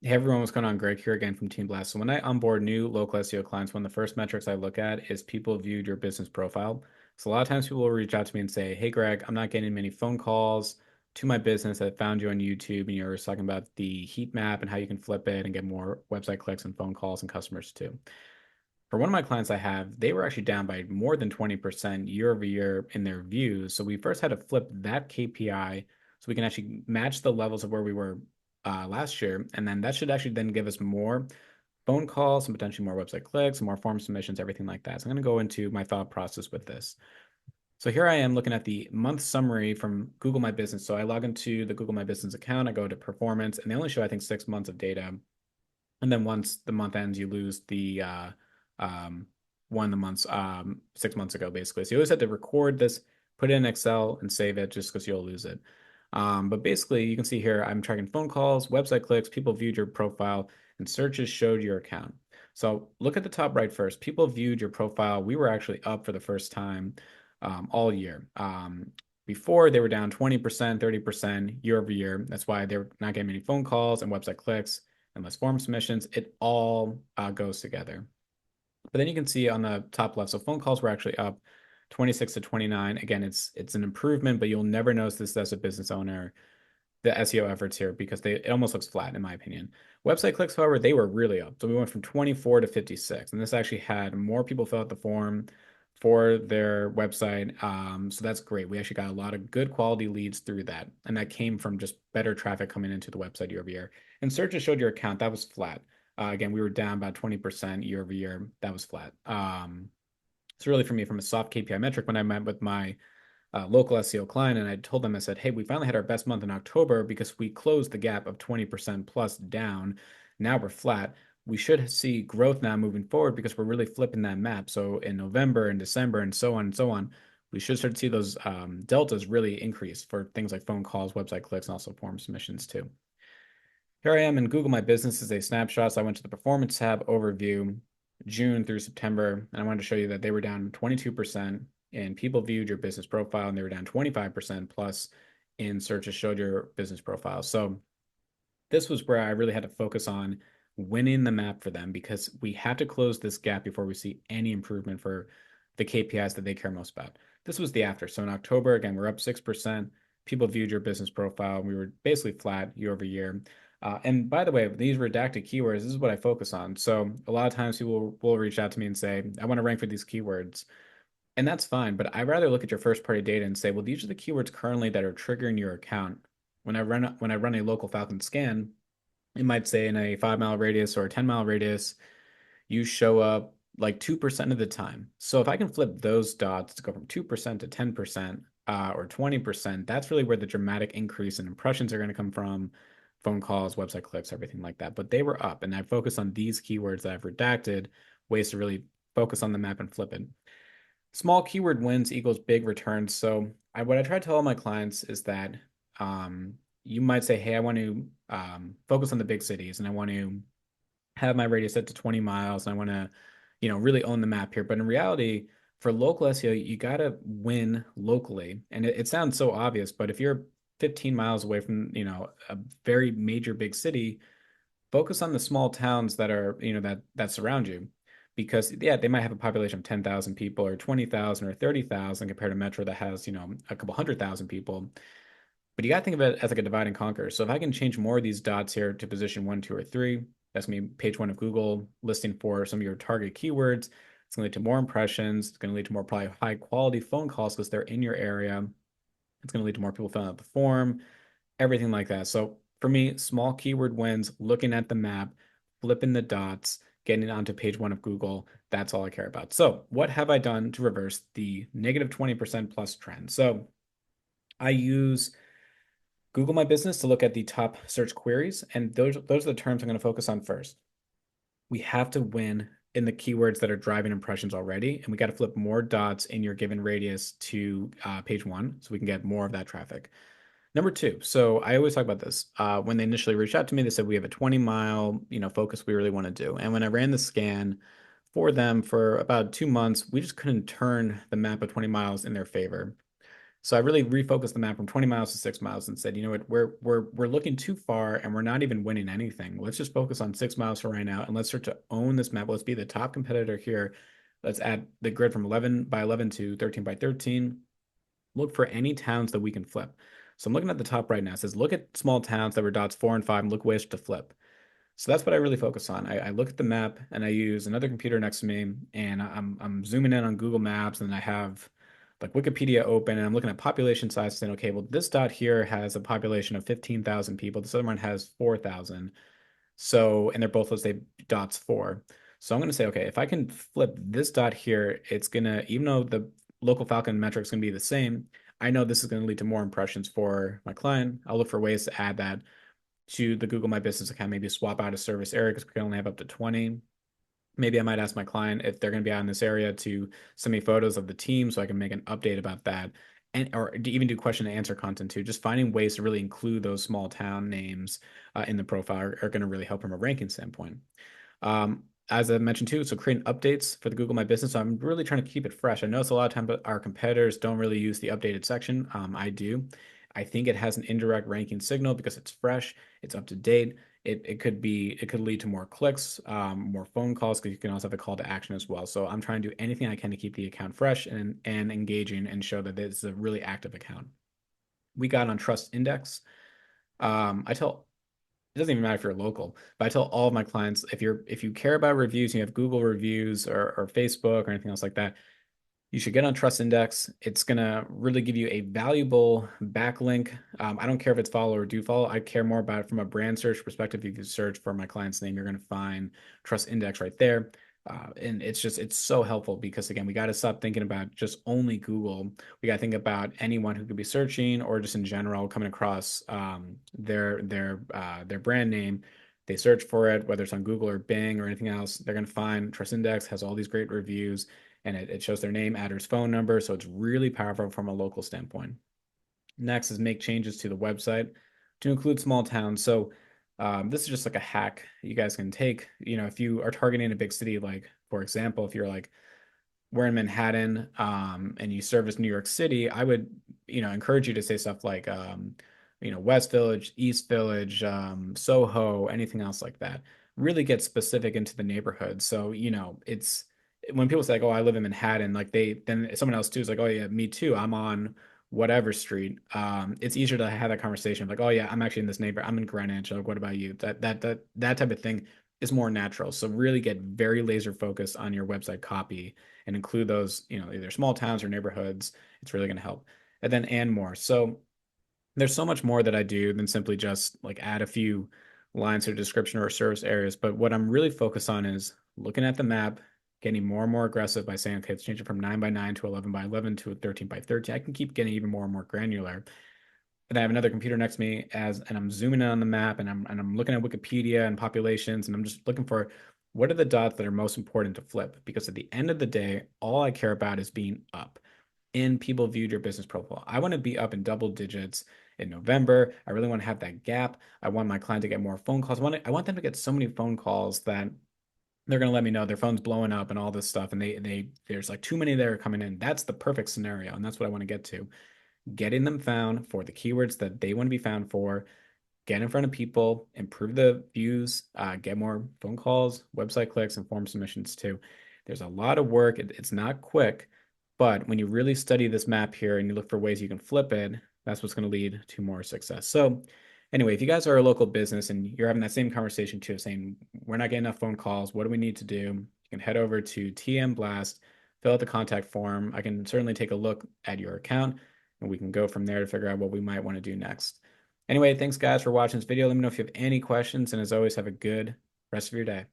Hey everyone, what's going on? Greg here again from Team Blast. So when I onboard new local SEO clients, one of the first metrics I look at is people viewed your business profile. So a lot of times people will reach out to me and say, "Hey Greg, I'm not getting many phone calls to my business. I found you on YouTube and you're talking about the heat map and how you can flip it and get more website clicks and phone calls and customers too." For one of my clients I have, they were actually down by more than 20% year over year in their views. So we first had to flip that KPI so we can actually match the levels of where we were last year. And then that should actually then give us more phone calls, and potentially more website clicks, more form submissions, everything like that. So I'm going to go into my thought process with this. So here I am looking at the month summary from Google My Business. So I log into the Google My Business account, I go to performance, and they only show, I think, 6 months of data. And then once the month ends, you lose the um, one of the months 6 months ago, basically. So you always have to record this, put it in Excel, and save it just because you'll lose it. But basically, you can see here, I'm tracking phone calls, website clicks, people viewed your profile, and searches showed your account. So look at the top right first. People viewed your profile. We were actually up for the first time all year. Before they were down 20%, 30% year over year. That's why they're not getting many phone calls and website clicks and less form submissions. It all goes together. But then you can see on the top left, so phone calls were actually up 26 to 29. Again, it's an improvement, but you'll never notice this as a business owner, the SEO efforts here, because it almost looks flat in my opinion. Website clicks, however, they were really up. So we went from 24 to 56, and this actually had more people fill out the form for their website. So that's great. We actually got a lot of good quality leads through that, and that came from just better traffic coming into the website year over year. And searches showed your account that was flat. Again, we were down about 20% year over year. That was flat. So really for me, from a soft KPI metric, when I met with my local SEO client, and I told them, I said, "Hey, we finally had our best month in October because we closed the gap of 20% plus down. Now we're flat. We should see growth now moving forward because we're really flipping that map. So in November and December and so on and so on, we should start to see those deltas really increase for things like phone calls, website clicks, and also form submissions too." Here I am in Google My Business as a snapshot. So I went to the Performance tab overview, June through September, and I wanted to show you that they were down 22% and people viewed your business profile, and they were down 25% plus in searches showed your business profile. So this was where I really had to focus on winning the map for them because we have to close this gap before we see any improvement for the KPIs that they care most about. This was the after. So in October, again, we're up 6%. People viewed your business profile. We were basically flat year over year. And by the way, these redacted keywords, this is what I focus on. So a lot of times people will reach out to me and say, "I want to rank for these keywords." And that's fine, but I'd rather look at your first party data and say, well, these are the keywords currently that are triggering your account. When I run a local Falcon scan, it might say in a 5 mile radius or a 10 mile radius, you show up like 2% of the time. So if I can flip those dots to go from 2% to 10% or 20%, that's really where the dramatic increase in impressions are going to come from, phone calls, website clicks, everything like that. But they were up, and I focused on these keywords that I've redacted, ways to really focus on the map and flip it. Small keyword wins equals big returns. So what I try to tell all my clients is that you might say, "Hey, I want to focus on the big cities, and I want to have my radius set to 20 miles, and I want to, really own the map here." But in reality, for local SEO, you got to win locally. And it sounds so obvious, but if you're 15 miles away from, a very major big city, focus on the small towns that are, that surround you. Because yeah, they might have a population of 10,000 people or 20,000 or 30,000 compared to Metro that has, a couple 100,000 people. But you got to think of it as like a divide and conquer. So if I can change more of these dots here to position one, two, or three, that's going to be page one of Google listing for some of your target keywords. It's going to lead to more impressions. It's going to lead to more probably high quality phone calls because they're in your area. It's going to lead to more people filling out the form, everything like that. So for me, small keyword wins, looking at the map, flipping the dots, getting onto page one of Google. That's all I care about. So what have I done to reverse the negative 20% plus trend? So I use Google My Business to look at the top search queries, and those are the terms I'm going to focus on first. We have to win in the keywords that are driving impressions already, and we got to flip more dots in your given radius to page one so we can get more of that traffic. Number two, so I always talk about this. When they initially reached out to me, they said we have a 20 mile, focus we really want to do. And when I ran the scan for them for about 2 months, we just couldn't turn the map of 20 miles in their favor. So I really refocused the map from 20 miles to 6 miles and said, you know what, we're looking too far and we're not even winning anything. Let's just focus on 6 miles for right now and let's start to own this map. Let's be the top competitor here. Let's add the grid from 11 by 11 to 13 by 13. Look for any towns that we can flip. So I'm looking at the top right now. It says look at small towns that were dots 4 and 5 and look ways to flip. So that's what I really focus on. I look at the map and I use another computer next to me and I'm zooming in on Google Maps and I have like Wikipedia open and I'm looking at population size saying, okay, well, this dot here has a population of 15,000 people. This other one has 4,000. So, and they're both, let's say, dots 4. So I'm going to say, okay, if I can flip this dot here, it's going to, even though the local Falcon metric is going to be the same, I know this is going to lead to more impressions for my client. I'll look for ways to add that to the Google My Business account, maybe swap out a service area because we can only have up to 20. Maybe I might ask my client if they're going to be out in this area to send me photos of the team so I can make an update about that. And or even do question and answer content too. Just finding ways to really include those small town names in the profile are going to really help from a ranking standpoint. As I mentioned too, so creating updates for the Google My Business. So I'm really trying to keep it fresh. I notice a lot of times our competitors don't really use the updated section. I do. I think it has an indirect ranking signal because it's fresh, it's up to date. It could lead to more clicks, more phone calls because you can also have a call to action as well. So I'm trying to do anything I can to keep the account fresh and engaging and show that it's a really active account. We got on Trust Index. I tell it doesn't even matter if you're local, but I tell all of my clients if you care about reviews, you have Google reviews or Facebook or anything else like that, you should get on Trust Index. It's gonna really give you a valuable backlink. I don't care if it's follow or do follow. I care more about it from a brand search perspective. If you search for my client's name, you're gonna find Trust Index right there. And it's so helpful because again, we got to stop thinking about just only Google. We got to think about anyone who could be searching or just in general coming across their brand name. They search for it, whether it's on Google or Bing or anything else. They're going to find Trust Index has all these great reviews and it shows their name, address, phone number. So it's really powerful from a local standpoint. Next is make changes to the website to include small towns. So this is just like a hack you guys can take. You know, if you are targeting a big city, like for example, if you're like we're in Manhattan, and you service New York City, I would, encourage you to say stuff like, West Village, East Village, Soho, anything else like that. Really get specific into the neighborhood. So, it's when people say like, oh, I live in Manhattan, like then someone else too is like, oh yeah, me too. I'm on whatever street. It's easier to have that conversation like, oh yeah, I'm actually in this neighbor. I'm in Greenwich. Like, what about you? That type of thing is more natural. So really get very laser focused on your website copy and include those, either small towns or neighborhoods. It's really going to help. And then and more. So there's so much more that I do than simply just like add a few lines or description or service areas. But what I'm really focused on is looking at the map, getting more and more aggressive by saying, okay, let's change it from 9 by 9 to 11 by 11 to 13 by 13. I can keep getting even more and more granular. And I have another computer next to me and I'm zooming in on the map and I'm looking at Wikipedia and populations and I'm just looking for what are the dots that are most important to flip? Because at the end of the day, all I care about is being up in people viewed your business profile. I want to be up in double digits in November. I really want to have that gap. I want my client to get more phone calls. I want them to get so many phone calls that they're going to let me know their phone's blowing up and all this stuff. And there's like too many that are coming in. That's the perfect scenario. And that's what I want to get to, getting them found for the keywords that they want to be found for, get in front of people, improve the views, get more phone calls, website clicks, and form submissions too. There's a lot of work. It's not quick, but when you really study this map here and you look for ways you can flip it, that's what's going to lead to more success. So anyway, if you guys are a local business and you're having that same conversation too, saying, we're not getting enough phone calls, what do we need to do? You can head over to TM Blast, fill out the contact form. I can certainly take a look at your account and we can go from there to figure out what we might want to do next. Anyway, thanks guys for watching this video. Let me know if you have any questions, and as always, have a good rest of your day.